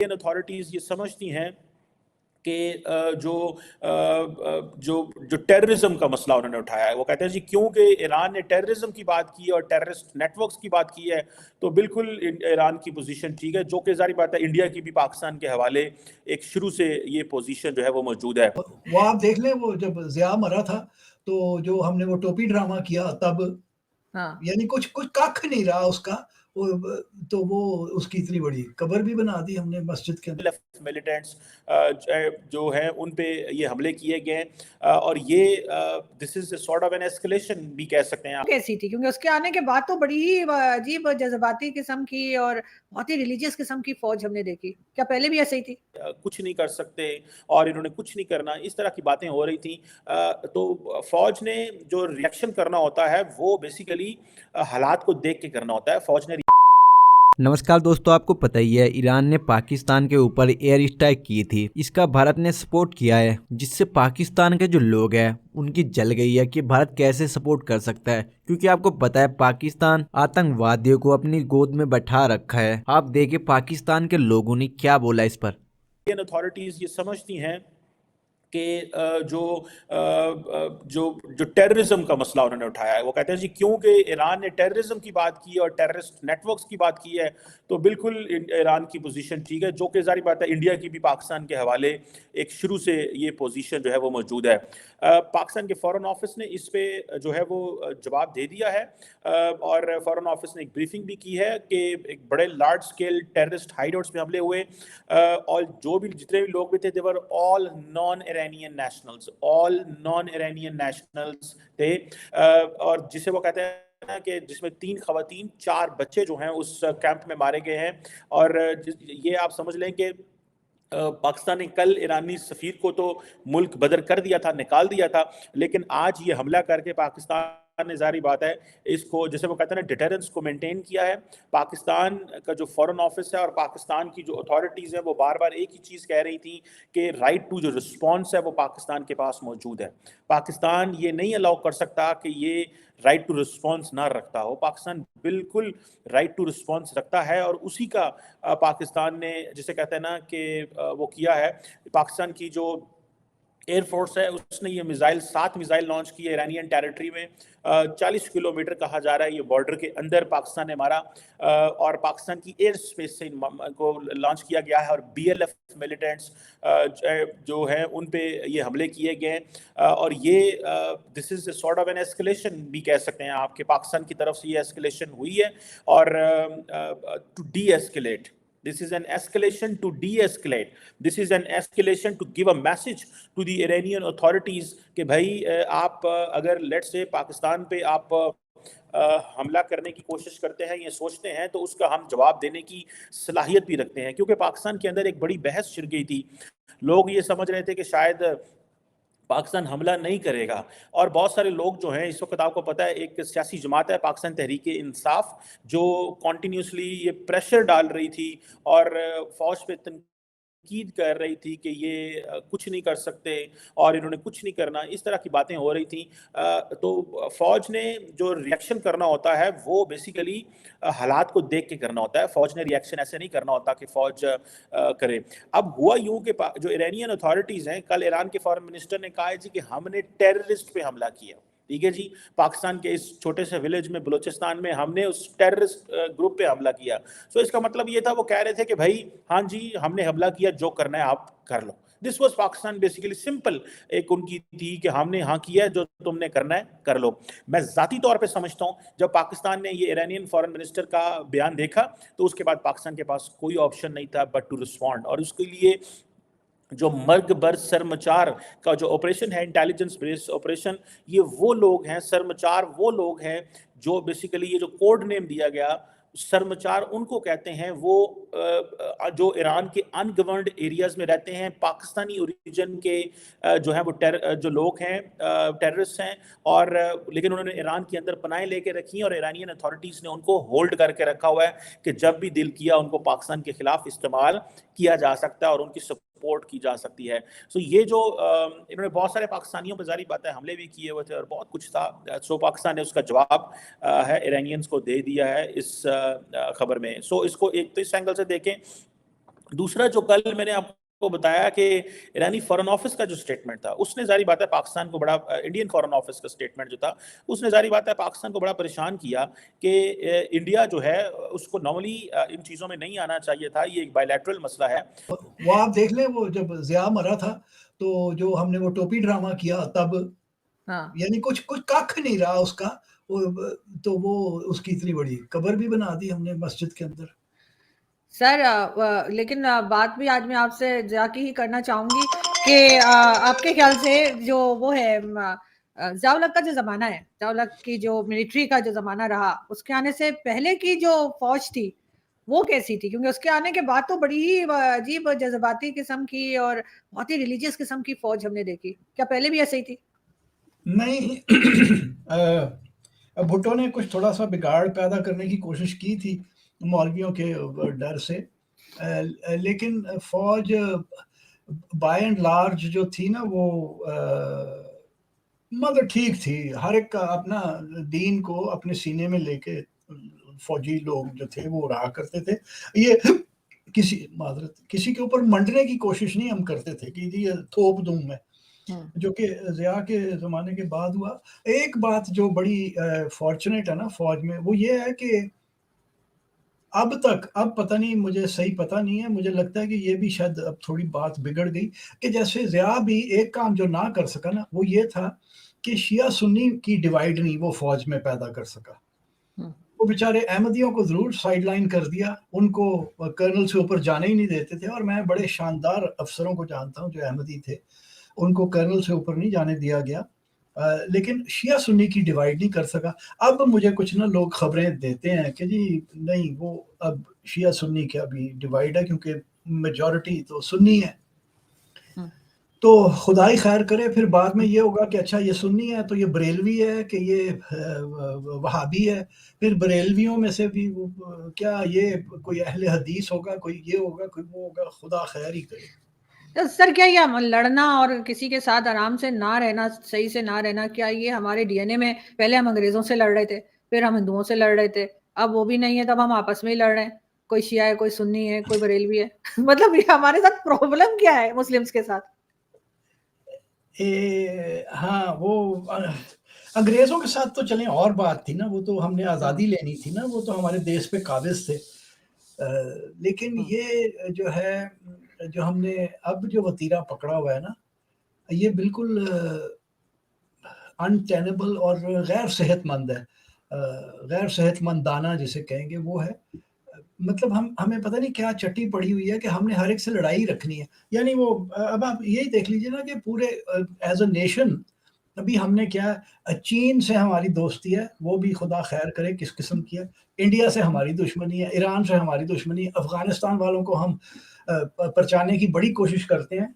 Indian authorities ये समझती हैं कि जो टेररिज्म का मसला उन्होंने उठाया है, वो कहते हैं जी क्योंकि ईरान ने टेररिज्म की बात की और टेररिस्ट नेटवर्क्स की बात की है तो बिल्कुल ईरान की पोजीशन ठीक है, जो कि ज़ाहिर बात है इंडिया की भी पाकिस्तान के हवाले एक शुरू से ये पोजीशन जो है वो मौजूद है। वो आप देख लें, वो जब ज़िया मरा था तो जो हमने वो टोपी ड्रामा किया तब, हाँ। यानी कुछ कुछ कख नहीं रहा उसका, तो वो उसकी इतनी बड़ी कब्र भी बना दी हमने मस्जिद के अंदर। मिलिटेंट्स जो हैं उन पे ये हमले किए गए और ये this is sort of an escalation भी कह सकते हैं आप। कैसी थी, क्योंकि उसके आने के बाद तो बड़ी ही अजीब जज्बाती किस्म की और बहुत ही रिलीजियस किस्म की फौज हमने देखी। क्या पहले भी ऐसे ही थी? कुछ नहीं कर सकते और इन्होंने कुछ नहीं करना, इस तरह की बातें हो रही थी। तो फौज ने जो रिएक्शन करना होता है वो बेसिकली हालात को देख के करना होता है। फौज ने नमस्कार दोस्तों, आपको पता ही है ईरान ने पाकिस्तान के ऊपर एयर स्ट्राइक की थी। इसका भारत ने सपोर्ट किया है, जिससे पाकिस्तान के जो लोग हैं उनकी जल गई है कि भारत कैसे सपोर्ट कर सकता है, क्योंकि आपको पता है पाकिस्तान आतंकवादियों को अपनी गोद में बैठा रखा है। आप देखिए पाकिस्तान के लोगों ने क्या बोला इस पर। इंडियन अथॉरिटीज़ ये समझती हैं कि जो टेररिज्म का मसला उन्होंने उठाया है, वो कहते हैं जी क्योंकि ईरान ने टेररिज्म की बात की और टेररिस्ट नेटवर्क्स की बात की है तो बिल्कुल ईरान की पोजीशन ठीक है, जो कि ज़ाहिर बात है इंडिया की भी पाकिस्तान के हवाले एक शुरू से ये पोजीशन जो है वो मौजूद है। पाकिस्तान के फॉरेन ऑफिस ने इस पे जो है वो जवाब दे दिया है और फॉरेन ऑफिस ने एक ब्रीफिंग भी की है कि एक बड़े लार्ज स्केल टेररिस्ट हाइडआउट्स में हमले हुए और जो भी जितने भी लोग भी थे they were all non Iranian nationals, all non Iranian nationals थे और जिसे वो कहते हैं कि जिसमें 3 खवातीन 4 बच्चे जो हैं उस कैंप में मारे गए हैं। और ये आप समझ लें कि पाकिस्तान ने कल ईरानी सफीर को तो मुल्क बदर कर दिया था, निकाल दिया था, लेकिन आज ये हमला करके पाकिस्तान ने ज़ाहिर बात है इसको जैसे वो कहते हैं ना डिटरेंस को मेंटेन किया है। पाकिस्तान का जो फॉरेन ऑफिस है और पाकिस्तान की जो अथॉरिटीज़ हैं वो बार बार एक ही चीज़ कह रही थी कि राइट टू जो रिस्पॉन्स है वो पाकिस्तान के पास मौजूद है। पाकिस्तान ये नहीं अलाउ कर सकता कि ये राइट टू रिस्पॉन्स ना रखता हो। पाकिस्तान बिल्कुल राइट टू रिस्पॉन्स रखता है और उसी का पाकिस्तान ने जिसे कहते हैं ना कि वो किया है। पाकिस्तान की जो एयरफोर्स है उसने ये मिसाइल 7 मिसाइल लॉन्च किए ईरानियन टेरिटरी में। 40 किलोमीटर कहा जा रहा है ये बॉर्डर के अंदर पाकिस्तान ने मारा और पाकिस्तान की एयर स्पेस से को लॉन्च किया गया है और BLF मिलिटेंट्स जो हैं उन पे ये हमले किए गए और ये this is sort of an escalation भी कह सकते हैं आपके पाकिस्तान की तरफ से ये एस्केलेशन हुई है और to de-escalate, this is an escalation to de-escalate, this is an escalation to give a message to the Iranian authorities कि भाई आप अगर लेट्स से पाकिस्तान पे आप हमला करने की कोशिश करते हैं, ये सोचते हैं तो उसका हम जवाब देने की सलाहियत भी रखते हैं। क्योंकि पाकिस्तान के अंदर एक बड़ी बहस छिड़ गई थी, लोग ये समझ रहे थे कि शायद पाकिस्तान हमला नहीं करेगा और बहुत सारे लोग जो हैं इस वक्त आपको पता है एक सियासी जमात है पाकिस्तान तहरीक-ए-इंसाफ जो कॉन्टिन्यूसली ये प्रेशर डाल रही थी और फौज पे तनकीद कर रही थी कि ये कुछ नहीं कर सकते और इन्होंने कुछ नहीं करना, इस तरह की बातें हो रही थी। तो फौज ने जो रिएक्शन करना होता है वो बेसिकली हालात को देख के करना होता है। फौज ने रिएक्शन ऐसे नहीं करना होता कि फौज करे। अब हुआ यूं कि जो ईरानियन अथॉरिटीज हैं, कल ईरान के फॉरेन मिनिस्टर ने कहा है जी कि हमने टेररिस्ट पे हमला किया। ठीक है जी, पाकिस्तान के इस छोटे से विलेज में बलूचिस्तान में हमने उस टेररिस्ट ग्रुप पे हमला किया। सो इसका मतलब ये था, वो कह रहे थे कि भाई हाँ जी हमने हमला किया, जो करना है आप कर लो। This was Pakistan basically simple एक उनकी थी कि हमने हाँ किया है, जो तुमने करना है कर लो। मैं जाती तौर पे समझता हूँ जब पाकिस्तान ने ये ईरानियन फॉरेन मिनिस्टर का बयान देखा तो उसके बाद पाकिस्तान के पास कोई ऑप्शन नहीं था बट टू रिस्पॉन्ड और उसके लिए जो मर्ग बर सरमचार का जो ऑपरेशन है, इंटेलिजेंस बेस्ड ऑपरेशन, ये वो लोग हैं, सरमचार वो लोग हैं जो बेसिकली ये जो कोड नेम दिया गया सरमचार उनको कहते हैं, वो जो ईरान के अनगवर्नड एरियाज में रहते हैं, पाकिस्तानी ओरिजिन के जो है वो जो लोग हैं टेररिस्ट हैं और लेकिन उन्होंने ईरान के अंदर पनाहें लेके रखी और ईरानियन अथॉरिटीज़ ने उनको होल्ड करके रखा हुआ है कि जब भी दिल किया उनको पाकिस्तान के खिलाफ इस्तेमाल किया जा सकता है और उनकी सपोर्ट की जा सकती है। सो ये जो इन्होंने बहुत सारे पाकिस्तानियों पर जारी बात है हमले भी किए हुए थे और बहुत कुछ था। सो पाकिस्तान ने उसका जवाब है ईरानियंस को दे दिया है इस खबर में। सो इसको एक तो इस एंगल से देखें دوسرا جو کل میں نے آپ کو بتایا کہ ایرانی فارن آفس کا جو سٹیٹمنٹ تھا اس نے ظاہری بات ہے پاکستان کو بڑا انڈین فارن آفس کا سٹیٹمنٹ جو تھا اس نے ظاہری بات ہے پاکستان کو بڑا پریشان کیا کہ انڈیا جو ہے اس کو نارملی ان چیزوں میں نہیں آنا چاہیے تھا, یہ ایک بائیلیٹرل مسئلہ ہے. وہ آپ دیکھ لیں وہ جب ضیاء مرا تھا تو جو ہم نے وہ ٹوپی ڈرامہ کیا تب یعنی کچھ کھ نہیں رہا اس کا, تو وہ اس کی اتنی بڑی قبر بھی بنا دی ہم نے مسجد کے اندر. سر لیکن بات بھی آج میں آپ سے جا کے ہی کرنا چاہوں گی کہ آپ کے خیال سے جو وہ ہے ضیاء الحق کا جو زمانہ ہے, ضیاء الحق کی جو ملٹری کا جو زمانہ رہا, اس کے آنے سے پہلے کی جو فوج تھی وہ کیسی تھی؟ کیونکہ اس کے آنے کے بعد تو بڑی ہی عجیب جذباتی قسم کی اور بہت ہی ریلیجیس قسم کی فوج ہم نے دیکھی. کیا پہلے بھی ایسے ہی تھی؟ نہیں, بھٹو نے کچھ تھوڑا سا بگاڑ پیدا کرنے کی کوشش کی تھی مولویوں کے ڈر سے, لیکن فوج بائی اینڈ لارج جو تھی نا وہ مگر ٹھیک تھی. ہر ایک کا اپنا دین کو اپنے سینے میں لے کے فوجی لوگ جو تھے وہ رہا کرتے تھے. یہ کسی کے اوپر منڈنے کی کوشش نہیں ہم کرتے تھے کہ یہ تھوپ دوں میں, جو کہ ضیاء کے زمانے کے بعد ہوا. ایک بات جو بڑی فارچونیٹ ہے نا فوج میں, وہ یہ ہے کہ اب تک, اب پتہ نہیں, مجھے صحیح پتہ نہیں ہے, مجھے لگتا ہے کہ یہ بھی شاید اب تھوڑی بات بگڑ گئی کہ جیسے ضیاء بھی ایک کام جو نہ کر سکا نا وہ یہ تھا کہ شیعہ سنی کی ڈیوائیڈ نہیں وہ فوج میں پیدا کر سکا. وہ بیچارے احمدیوں کو ضرور سائیڈ لائن کر دیا, ان کو کرنل سے اوپر جانے ہی نہیں دیتے تھے, اور میں بڑے شاندار افسروں کو جانتا ہوں جو احمدی تھے, ان کو کرنل سے اوپر نہیں جانے دیا گیا, لیکن شیعہ سنی کی ڈیوائیڈ نہیں کر سکا. اب مجھے کچھ نا لوگ خبریں دیتے ہیں کہ جی نہیں, وہ اب شیعہ سنی کا بھی ڈیوائیڈ ہے کیونکہ میجورٹی تو سنی ہے. تو خدائی خیر کرے, پھر بعد میں یہ ہوگا کہ اچھا یہ سنی ہے تو یہ بریلوی ہے کہ یہ وہابی ہے, پھر بریلویوں میں سے بھی کیا یہ کوئی اہل حدیث ہوگا, کوئی یہ ہوگا, کوئی وہ ہوگا, خدا خیر ہی کرے. سر کیا یہ لڑنا اور کسی کے ساتھ آرام سے نہ رہنا, صحیح سے نہ رہنا, کیا یہ ہمارے ڈی این اے میں؟ پہلے ہم انگریزوں سے لڑ رہے تھے, پھر ہم ہندوؤں سے لڑ رہے تھے, اب وہ بھی نہیں ہے, تب ہم آپس میں ہی لڑ رہے ہیں, کوئی شیعہ ہے, کوئی سنی ہے, کوئی بریلوی ہے. مطلب یہ ہمارے ساتھ پرابلم کیا ہے مسلمز کے ساتھ؟ ہاں, وہ انگریزوں کے ساتھ تو چلیں اور بات تھی نا, وہ تو ہم نے آزادی لینی تھی نا, وہ تو ہمارے دیش پہ قابض تھے. لیکن یہ جو ہے, جو ہم نے اب جو وتیرہ پکڑا ہوا ہے نا, یہ بالکل انٹینیبل اور غیر صحت مند ہے, غیر صحت مندانہ جسے کہیں گے وہ ہے. مطلب ہمیں پتہ نہیں کیا چٹی پڑی ہوئی ہے کہ ہم نے ہر ایک سے لڑائی رکھنی ہے. یعنی وہ اب آپ یہی دیکھ لیجئے نا کہ پورے ایز اے نیشن ابھی ہم نے کیا, چین سے ہماری دوستی ہے, وہ بھی خدا خیر کرے کس قسم کی ہے, انڈیا سے ہماری دشمنی ہے, ایران سے ہماری دشمنی ہے, افغانستان والوں کو ہم پرچانے کی بڑی کوشش کرتے ہیں,